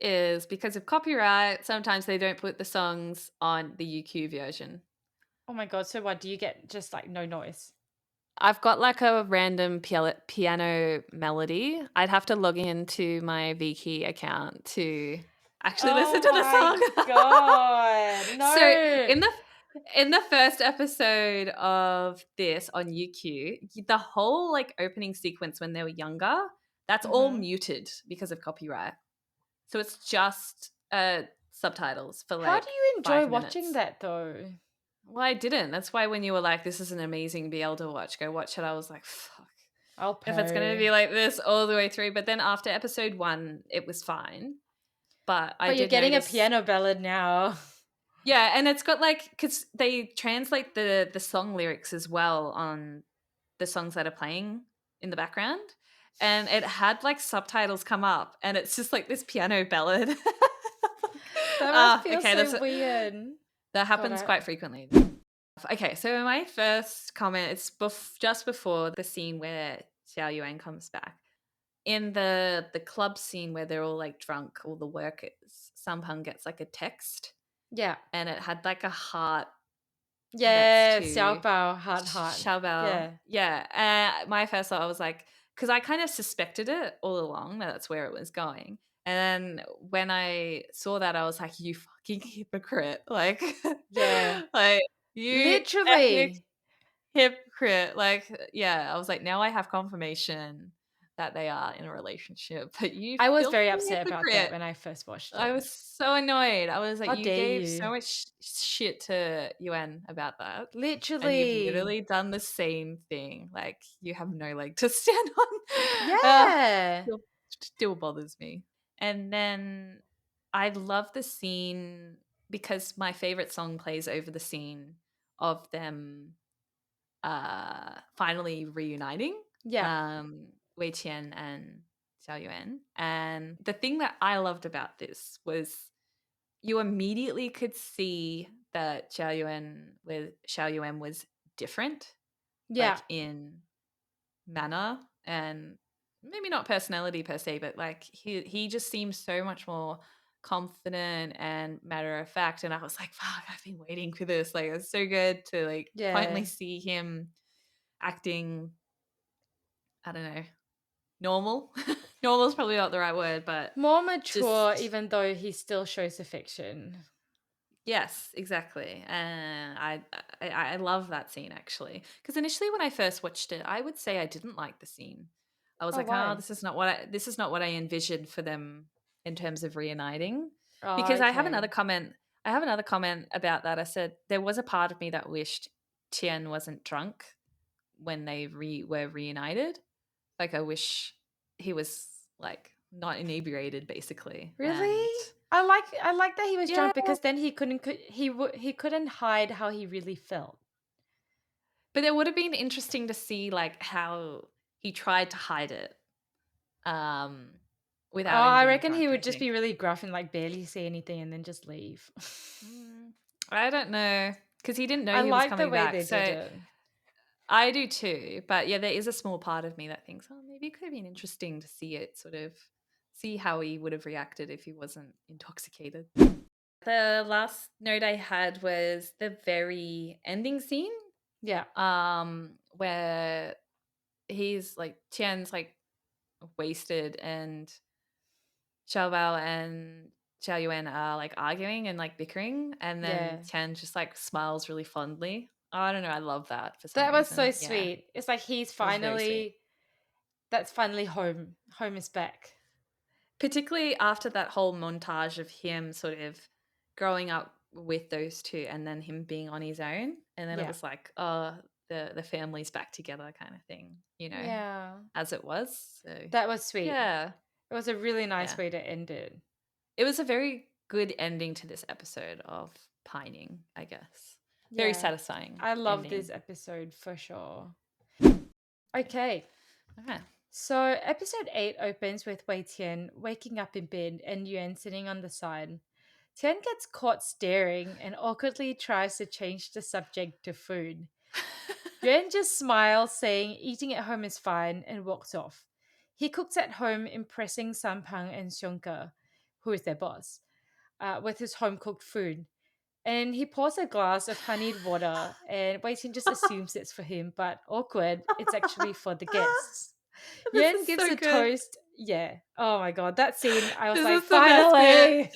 Is because of copyright, sometimes they don't put the songs on the UQ version. Oh my god, so what do you get? Just like no noise. I've got like a random piano melody. I'd have to log into my Viki account to actually listen to the Oh song. my god, So no. in the first episode of this on UQ, the whole like opening sequence when they were younger, that's all Mhm. muted because of copyright. So it's just subtitles for How like do you enjoy 5 watching minutes. that though? Well, I didn't. That's why when you were like, "This is an amazing BL to watch. Go watch it." I was like, "Fuck, I'll if it's gonna pay. be like this all the way through." But then after episode 1, it was fine. But I But you're did getting a notice, piano ballad now. yeah, and it's got like because they translate the song lyrics as well on the songs that are playing in the background, and it had like subtitles come up, and it's just like this piano ballad. That must feel Okay, so weird. that God, happens quite frequently. Okay, so my first comment is just before the scene where Xiao Yuan comes back. In the club scene where they're all like drunk, all the workers, Sampang gets like a text yeah. and it had like a heart next Yeah, to Xiaobao, heart. Xiaobao. Yeah. Yeah, my first thought I was like, because I kind of suspected it all along that that's where it was going. And then when I saw that, I was like, "You fucking hypocrite!" Like, Yeah. like you epic Literally. hypocrite. Like, yeah, I was like, now I have confirmation that they are in a relationship, but you I was filthy very upset about that hypocrite. when I first watched I it. was so annoyed. I was like, How you dare gave so you? much shit to Yuan about that. And you've Literally. literally done the same thing. Like, you have no leg to stand on. Yeah. Still, still bothers me. And then I love the scene because my favorite song plays over the scene of them finally reuniting, Yeah. Wei Qian and Xiao Yuan. And the thing that I loved about this was you immediately could see that Xiao Yuan was different, Yeah. like in manner and maybe not personality per se, but like he just seems so much more confident and matter of fact. And I was like, fuck, I've been waiting for this. Like it's so good to like finally Yeah. see him acting, I don't know, normal. Normal is probably not the right word, but More mature, just even though he still shows affection. yes, exactly. And I love that scene actually because initially when I first watched it, I would say I didn't like the scene. I was Oh, like, oh, why? this is not what I envisioned for them in terms of reuniting. Oh, Because I have another okay. comment. I have another comment about that. I said there was a part of me that wished Tian wasn't drunk when they were reunited. Like I wish he was like not inebriated basically. Really? And I like that he was yeah, drunk because then he couldn't hide how he really felt. but it would have been interesting to see like how he tried to hide it um Oh, without him I being reckon he drunk, I would just think. be really gruff and like barely say anything and then just leave. Mm, I don't know because he didn't know I he was like the coming way back. they did So it. I do too. But yeah, there is a small part of me that thinks, oh, maybe it could have been interesting to see it sort of see how he would have reacted if he wasn't intoxicated. The last note I had was the very ending scene, Yeah. where he's like Tian's like wasted and Xiaobao and Xiao Yuan are like arguing and like bickering, and then Yeah. Tian just like smiles really fondly. Oh, I don't know. I love that for some That was so reason. Yeah, sweet. It's like he's it was very sweet. finally that's finally home. Home is back. Particularly after that whole montage of him sort of growing up with those two and then him being on his own. And then it Yeah. was like, oh, the family's back together kind of thing, Yeah. as it was. So That was sweet. yeah, It was a really nice yeah. way to end it. It was a very good ending to this episode of pining, I guess. Very Yeah. satisfying I love ending. this episode for sure. Okay. Okay. So, episode 8 opens with Wei Tian waking up in bed and Yuan sitting on the side. Tian gets caught staring and awkwardly tries to change the subject to food. Yuan just smiles, saying eating at home is fine, and walks off. He cooks at home, impressing Sampang and Xiongke, who is their boss, with his home cooked food. And he pours a glass of honeyed water, and Wei Tian just assumes it's for him, but awkward, it's actually for the guests. This is Yuan gives so a good. toast. Yeah. Oh my god, that scene, I was This like, is the best bit. finally!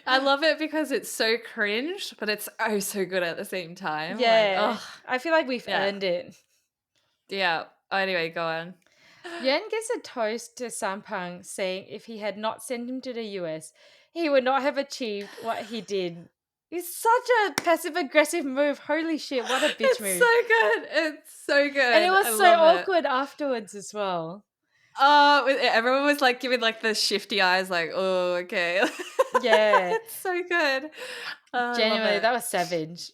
I love it because it's so cringe, but it's oh so good at the same time. Like, Yeah. oh, I feel like we've yeah. earned it. Yeah. Anyway, go on. Yuan gives a toast to Sampang, saying if he had not sent him to the US, he would not have achieved what he did. It's such a passive aggressive move. Holy shit, what a bitch It's so move. good. It's so And it good. was I so love it. awkward afterwards as well. Everyone was like giving like the shifty eyes, like, oh, okay. Yeah, It's so good. I love genuinely, it. that was savage.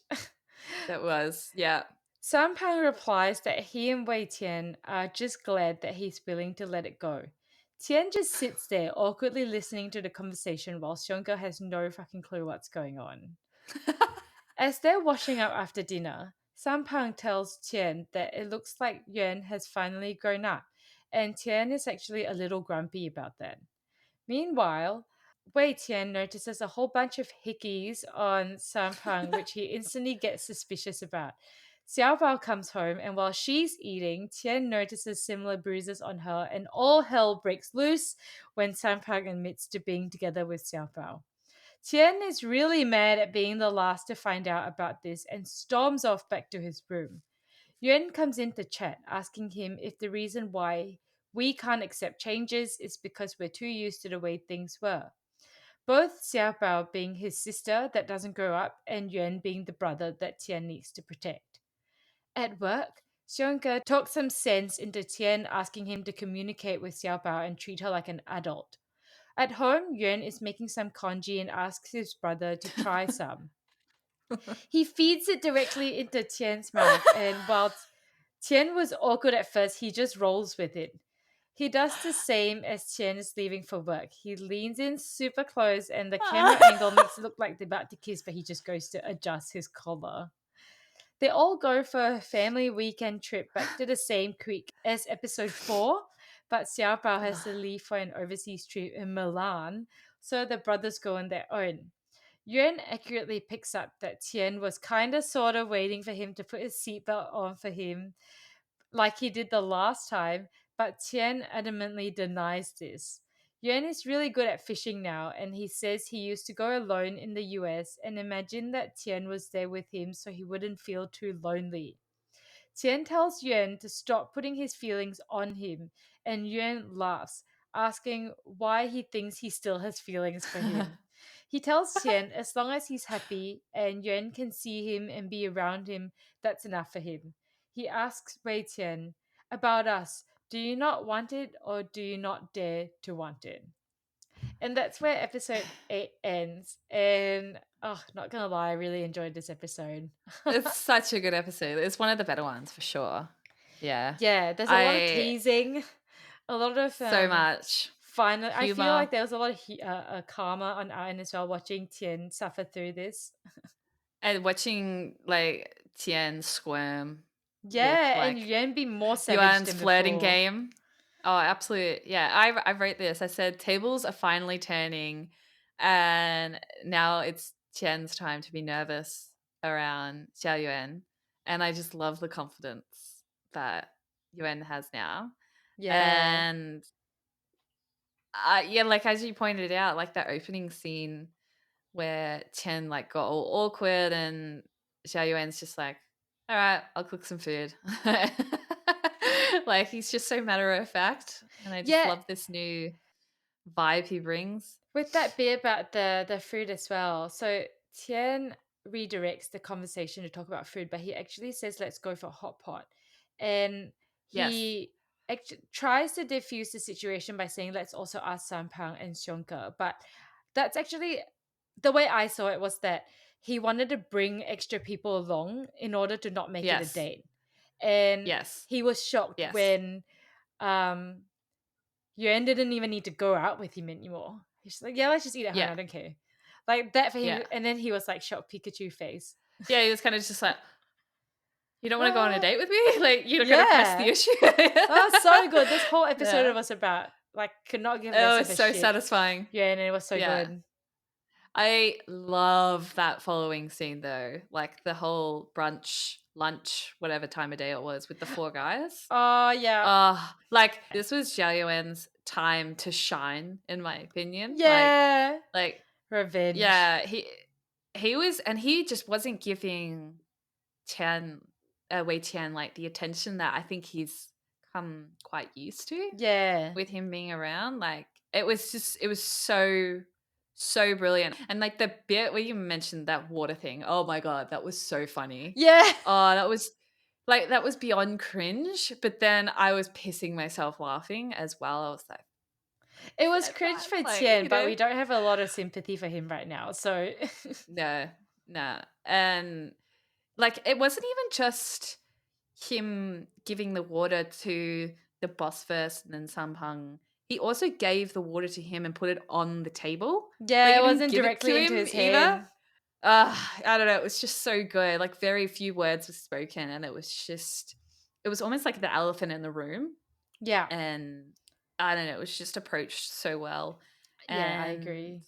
That was, yeah. Sampang replies that he and Wei Tian are just glad that he's willing to let it go. Tian just sits there awkwardly listening to the conversation while Xiongke has no fucking clue what's going on. As they're washing up after dinner, Sampang tells Tian that it looks like Yuan has finally grown up, and Tian is actually a little grumpy about that. Meanwhile, Wei Tian notices a whole bunch of hickeys on Sampang, which he instantly gets suspicious about. Xiaobao comes home, and while she's eating, Tian notices similar bruises on her, and all hell breaks loose when Sampang admits to being together with Xiaobao. Tian is really mad at being the last to find out about this and storms off back to his room. Yuan comes in to chat, asking him if the reason why we can't accept changes is because we're too used to the way things were. Both Xiaobao being his sister that doesn't grow up, and Yuan being the brother that Tian needs to protect. At work, Xiongke talks some sense into Tian, asking him to communicate with Xiaobao and treat her like an adult. At home, Yuan is making some congee and asks his brother to try some. He feeds it directly into Tian's mouth, and while Tian was awkward at first, he just rolls with it. He does the same as Tian is leaving for work. He leans in super close, and the camera angle makes it look like they're about to kiss, but he just goes to adjust his collar. They all go for a family weekend trip back to the same creek as episode 4, but Xiaobao has to leave for an overseas trip in Milan, so the brothers go on their own. Yuan accurately picks up that Tian was kinda sorta waiting for him to put his seatbelt on for him, like he did the last time, but Tian adamantly denies this. Yuan is really good at fishing now, and he says he used to go alone in the US and imagined that Tian was there with him so he wouldn't feel too lonely. Tian tells Yuan to stop putting his feelings on him, and Yuan laughs, asking why he thinks he still has feelings for him. He tells Tian as long as he's happy and Yuan can see him and be around him, that's enough for him. He asks Wei Tian, about us, do you not want it or do you not dare to want it? And that's where episode 8 ends. And oh, not gonna lie, I really enjoyed this episode. It's such a good episode. It's one of the better ones for sure. Yeah. Yeah, there's a lot of I teasing, a lot of so much fun. I feel humor like there was a lot of karma on our end as well, watching Tian suffer through this. and watching like Tian squirm with Yeah, and like Yuan be more savage Yuan's than flirting before. game. Oh, absolutely. Yeah, I wrote this. I said tables are finally turning, and now it's Tian's time to be nervous around Xiao Yuan, and I just love the confidence that Yuan has now. Yeah, And yeah, like as you pointed out, like that opening scene where Tian like got all awkward and Xiao Yuan's just like, all right, I'll cook some food. Like he's just so matter of fact. And I just yeah. love this new vibe he brings. With that bit about the food as well. So Tian redirects the conversation to talk about food, but he actually says, "Let's go for hot pot," and Yes. he tries to diffuse the situation by saying, "Let's also ask Sampang and Xiongke." But that's actually the way I saw it was that he wanted to bring extra people along in order to not make it a Yes. date, and Yes. he was shocked Yes. when Yuan didn't even need to go out with him anymore. He's just like, yeah, let's just eat at home. Yeah. I don't care. Like that for him. Yeah. And then he was like, shocked Pikachu face. Yeah, he was kind of just like, you don't want to go on a What? date with me? Like, you're not going to press the Yeah. issue? Oh, so good. This whole episode Yeah. was about, like, could not give It less was of a so shit. satisfying. Yeah, and it was so Yeah. good. I love that following scene though. Like the whole brunch, lunch, whatever time of day it was with the 4 guys. Oh, yeah. Like this was Zhao Yuan's time to shine, in my opinion. Yeah. Like Revenge. yeah, he was, and he just wasn't giving Tian, Wei Tian, like the attention that I think he's come quite used to Yeah. with him being around. Like it was so brilliant. And like the bit where you mentioned that water thing, oh my god, that was so funny. Yeah. Oh, that was beyond cringe. But then I was pissing myself laughing as well. I was like, It was said cringe that, for like, Qian, you but know, we don't have a lot of sympathy for him right now. So no, no. And like it wasn't even just him giving the water to the boss first and then Sampang. He also gave the water to him and put it on the table. Like yeah, he it didn't wasn't give it to directly into him his either. hand. I don't know. It was just so good. Like very few words were spoken, and it was almost like the elephant in the room. Yeah. And I don't know. It was just approached so well, Yeah, I and agree.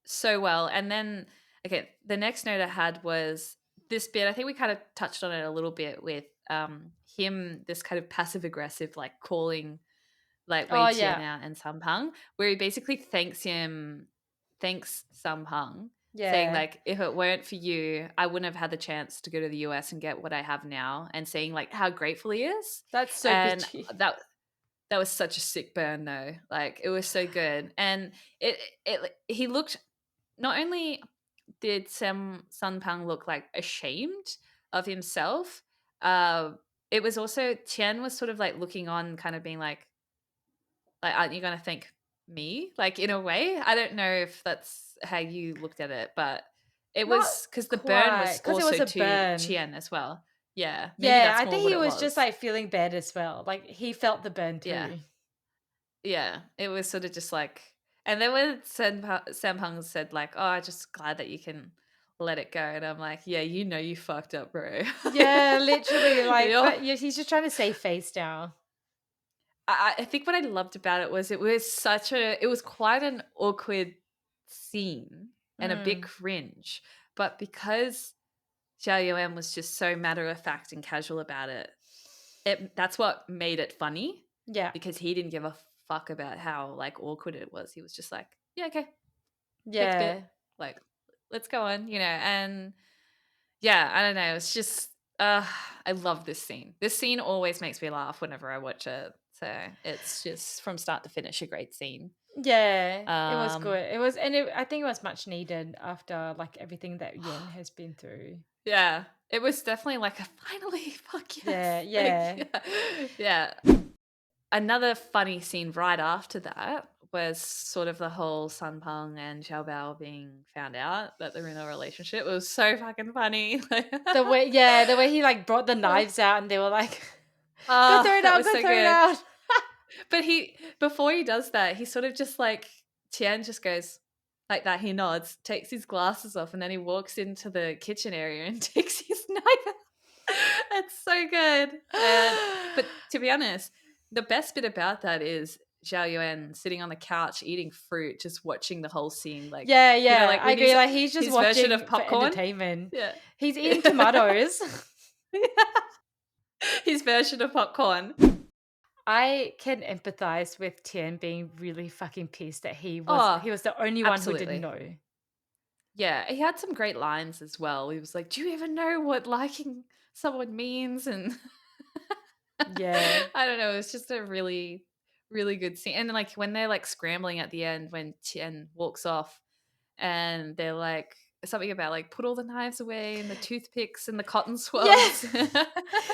so well. And then okay, the next note I had was this bit. I think we kind of touched on it a little bit with him, this kind of passive aggressive, like calling like Wei Oh, Tian yeah. out and Sampang, where he basically thanks Sampang, saying Yeah. like, if it weren't for you, I wouldn't have had the chance to go to the US and get what I have now, and saying like how grateful he is. That's so And bitchy. that was such a sick burn though. Like it was so good. And he looked, not only did Sunpang look like ashamed of himself, uh, it was also Tian was sort of like looking on, kind of being like, aren't you gonna thank me? Like in a way. I don't know if that's how you looked at it, but it Not was because the burn quite, was because it was also a to burn. Chien as well. Yeah, maybe Yeah, that's I more think what he it was just was. like feeling bad as well. Like he felt the burn Yeah. too. Yeah. It was sort of just like, and then when Samhung said like, "Oh, I'm just glad that you can let it go," and I'm like, "Yeah, you know you fucked up, bro." Yeah, literally. Like, You're but yeah, he's just trying to save face now. I think what I loved about it was it was quite an awkward scene and a bit Mm, cringe, but because Xiao Yuan was just so matter of fact and casual about it, that's what made it funny, yeah, because he didn't give a fuck about how like awkward it was. He was just like, yeah, okay, next bit, yeah, like let's go on, and yeah, I don't know. It's just I love this scene. This scene always makes me laugh whenever I watch it. So it's just from start to finish a great scene. yeah. It was Um good. I think it was much needed after like everything that Yen has been through. yeah, it was definitely like a finally fuck Yeah, yes. Like yeah, yeah. Another funny scene right after that was sort of the whole Sunpeng and Xiaobao being found out that they're in a relationship. It was so fucking funny. the way he like brought the knives out and they were like, "Go throw Oh, it that out, was go so throw it good. out." But before he does that, he sort of just like, Tian just goes like that. He nods, takes his glasses off, and then he walks into the kitchen area and takes his knife out. It's so good. But to be honest, the best bit about that is Zhao Yuan sitting on the couch eating fruit, just watching the whole scene. Like, Yeah, yeah, like I with agree. Like he's just his version of watching for popcorn. entertainment. Yeah. He's eating tomatoes. His version of popcorn. I can empathize with Tian being really fucking pissed that Oh, he was the only one who didn't absolutely. know. Yeah, he had some great lines as well. He was like, "Do you even know what liking someone means?" And Yeah. I don't know, it was just a really, really good scene. And like when they're like scrambling at the end when Tien walks off, and they're like something about like put all the knives away and the toothpicks and the cotton Yeah. swabs.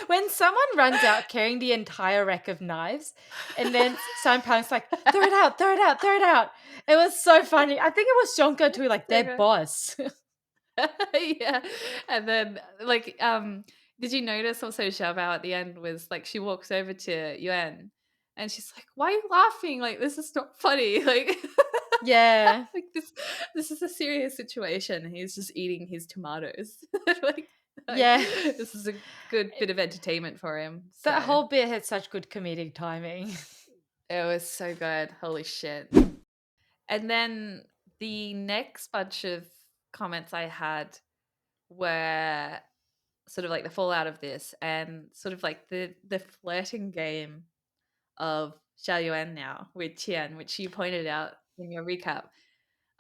When someone runs out carrying the entire rack of knives and then Sampang's like, throw it out, throw it out, throw it out. It was so funny. I think it was Jonka too, like their So boss. yeah. And then did you notice also Xiaobao at the end was like she walks over to Yuan And she's like, "Why are you laughing? Like, this is not funny." Like, Yeah. like this is a serious situation. He's just eating his tomatoes. like Yeah. this is a good bit of entertainment for him. That So whole bit had such good comedic timing. it was so good. Holy shit. And then the next bunch of comments I had were sort of like the fallout of this and sort of like the flirting game of Xiao Yuan now with Qian, which you pointed out in your recap.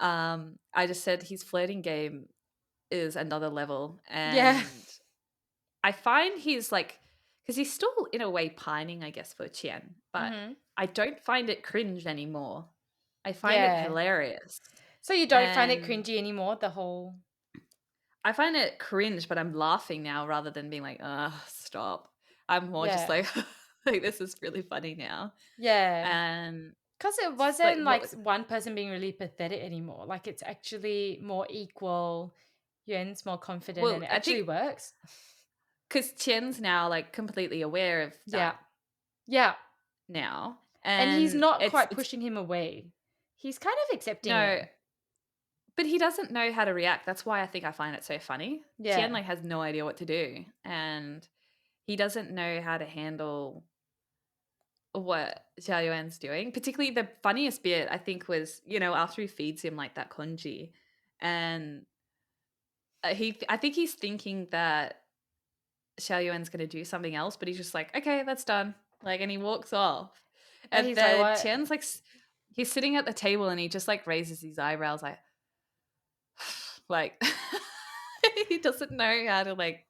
I just said his flirting game is another level, Yeah. and I find he's like, because he's still in a way pining, I guess, for Qian, but Mhm. I don't find it cringe anymore. I find it Yeah. hilarious, So you don't find it and cringy anymore, the whole. I find it cringe, but I'm laughing now rather than being like, "Ugh, stop." I'm more just Yeah. like, like this is really funny now, Yeah. and Because it it's just like wasn't like what one person being really pathetic anymore. Like it's actually more equal. Yuan's more confident well, and it I actually think works. because Tien's now like completely aware of Yeah. that Yeah. now, And he's and not quite it's pushing him away. He's kind of accepting it. no, but he doesn't know how to react. That's why I think I find it so funny. Tien Yeah. like has no idea what to do, and he doesn't know how to handle what Xiao Yuan's doing. Particularly the funniest bit I think was, after he feeds him like that congee, and I think he's thinking that Xiao Yuan's gonna do something else, but he's just like, okay, that's done. Like, and he walks off. And And he's like, then what? Tian's like, he's sitting at the table and he just like raises his eyebrows, like he doesn't know how to like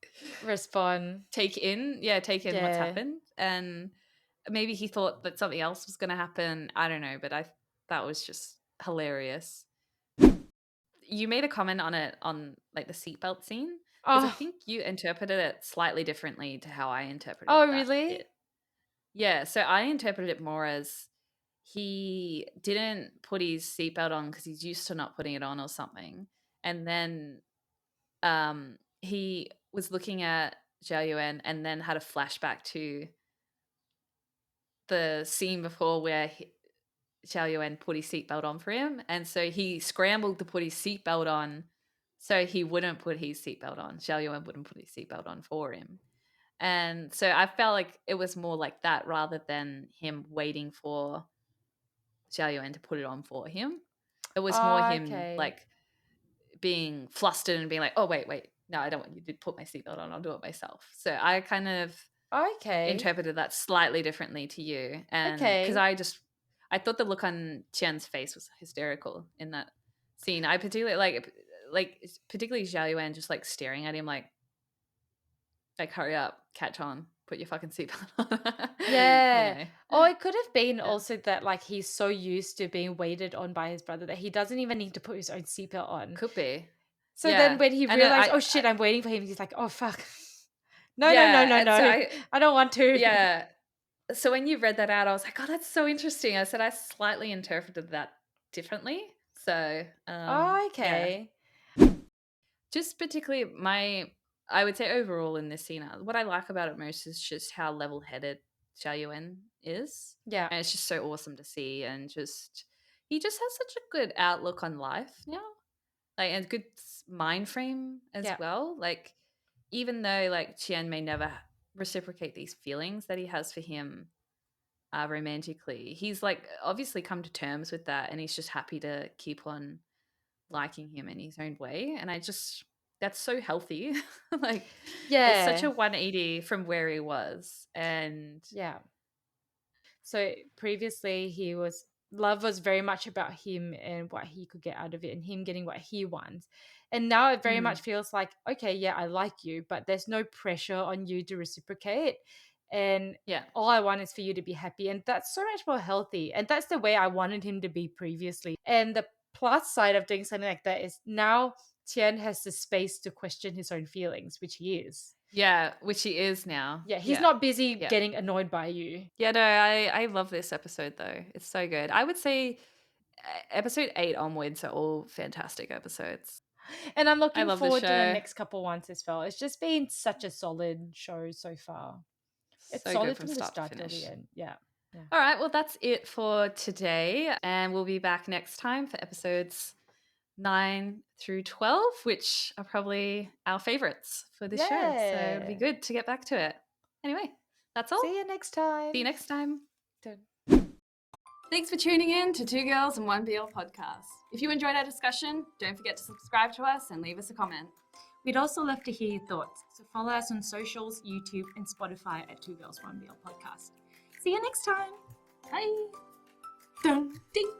Respond. take in what's Yeah. happened. And maybe he thought that something else was gonna happen. I don't know, but that was just hilarious. You made a comment on it on like the seatbelt scene because I Oh. think you interpreted it slightly differently to how I interpreted Oh, that really? bit. Yeah, so I interpreted it more as he didn't put his seatbelt on because he's used to not putting it on or something. And then he was looking at Zhao Yuan and then had a flashback to the scene before where Xiao Yuan put his seatbelt on for him. And so he scrambled to put his seatbelt on so he wouldn't put his seatbelt on. Xiao Yuan wouldn't put his seatbelt on for him. And so I felt like it was more like that rather than him waiting for Xiao Yuan to put it on for him. It was more Oh, him okay. like being flustered and being like, "Oh wait, no, I don't want you to put my seatbelt on. I'll do it myself." So I kind of Okay. interpreted that slightly differently to you, and because Okay. I thought the look on Qian's face was hysterical in that scene. I particularly particularly Zhao Yuan just like staring at him like hurry up, catch on, put your fucking seatbelt on. you Yeah. know, Or it could have been yeah, also that like he's so used to being waited on by his brother that he doesn't even need to put his own seatbelt on. could be, So then yeah, when he and then realized, oh shit, I'm waiting for him, he's like, oh fuck. No, no, no, yeah, no, and so no. I don't want to. yeah. So when you read that out, I was like, "Oh, that's so interesting." I said I slightly interpreted that differently. So, Oh, yeah. okay. Just particularly I would say overall in this scene, what I like about it most is just how level-headed Xiao Yuan is, Yeah. and it's just so awesome to see, and just he just has such a good outlook on life now, like, and a good mind frame as Yeah. well. Like, even though like Qian may never reciprocate these feelings that he has for him romantically. He's like obviously come to terms with that and he's just happy to keep on liking him in his own way. And that's so healthy. like it's such Yeah. a 180 from where he was. And Yeah. So previously love was very much about him and what he could get out of it and him getting what he wants. And now it very mm, much feels like, okay, yeah, I like you, but there's no pressure on you to reciprocate. And yeah. all I want is for you to be happy. And that's so much more healthy. And that's the way I wanted him to be previously. And the plus side of doing something like that is now Tian has the space to question his own feelings, which he is. Yeah, which he is now. Yeah, he's Yeah. not busy Yeah. getting annoyed by you. Yeah, no, I love this episode though. It's so good. I would say episode 8 onwards are all fantastic episodes. And I'm I looking love the forward to the show. next couple ones as well. It's just been such a solid show so far. It's So good solid from from the start to start till the finish. end. Yeah. All right, well, that's it for today. And we'll be back next time for episodes 9 through 12, which are probably our favorites for this show. So it'd be good to get back to it. Anyway, that's all. See you next time. See you next time. Done. Thanks for tuning in to Two Girls and One BL podcast. If you enjoyed our discussion, don't forget to subscribe to us and leave us a comment. We'd also love to hear your thoughts, so follow us on socials, YouTube, and Spotify at Two Girls One BL podcast. See you next time. Bye. Dun, ding.